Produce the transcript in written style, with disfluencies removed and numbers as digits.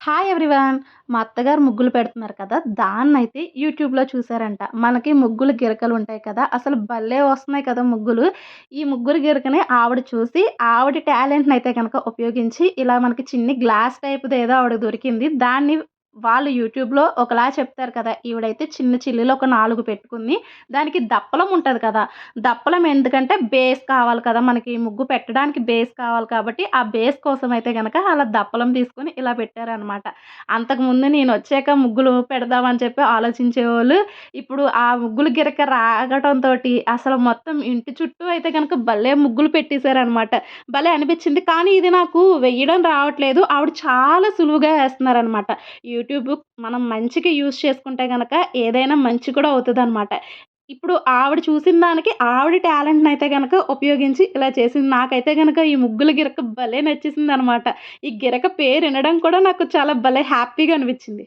Hi everyone. మా అత్తగారు ముగ్గులు పెడుతున్నారు కదా! దాన్నయితే యూట్యూబ్‌లో చూసారంట. మనకి ముగ్గులు గిరకలుంటాయి కదా! అసలు భలే వస్తున్నాయి కదా ముగ్గులు. ఈ ముగ్గురు గిరకని ఆవిడ చూసి, ఆవిడ టాలెంట్‌నయితే గనక ఉపయోగించి, ఇలా మనకి చిన్ని గ్లాస్ టైప్‌దేదో ఆవిడకి దొరికింది. దాన్ని వాళ్ళు యూట్యూబ్‌లో ఒకలా చెప్తారు కదా! ఈవిడైతే చిన్న చిల్లులు ఒక 4 పెట్టుకుంది. దానికి దప్పలం ఉంటది కదా! దప్పలం ఎందుకంటే బేస్ కావాలి కదా! మనకి ముగ్గు పెట్టడానికి బేస్ కావాలి కాబట్టి, ఆ బేస్ కోసమయితే గనక అలా దప్పలం తీసుకొని ఇలా పెట్టారనమాట. అంతకుముందు నేనొచ్చాక ముగ్గులు పెడదామని చెప్పి ఆలోచించేవోళ్ళు. ఇప్పుడు ఆ ముగ్గులు గిరక రాగటంతోటి అసలు మొత్తం ఇంటి చుట్టూ అయితే గనక భలే ముగ్గులు పెట్టేసారనమాట. భలే అనిపిచ్చింది. కానీ ఇది నాకు వెయ్యడం రావట్లేదు. ఆవిడ చాలా సులువుగా ఏస్తన్నారనమాట. యూట్యూబు మనం మంచికి యూజ్ చేసుకుంటే గనక ఏదైనా మంచి కూడా అవుతదనమాట. ఇప్పుడు ఆవిడ చూసిన దానికి ఆవిడ టాలెంట్‌నయితే గనక ఉపయోగించి ఇలా చేసింది. నాకైతే గనక ఈ ముగ్గుల గిరక భలే నచ్చేసిందనమాట. ఈ గిరక పేరు ఇనడం కూడా నాకు చాలా భలే హ్యాపీగా అనిపిచ్చింది.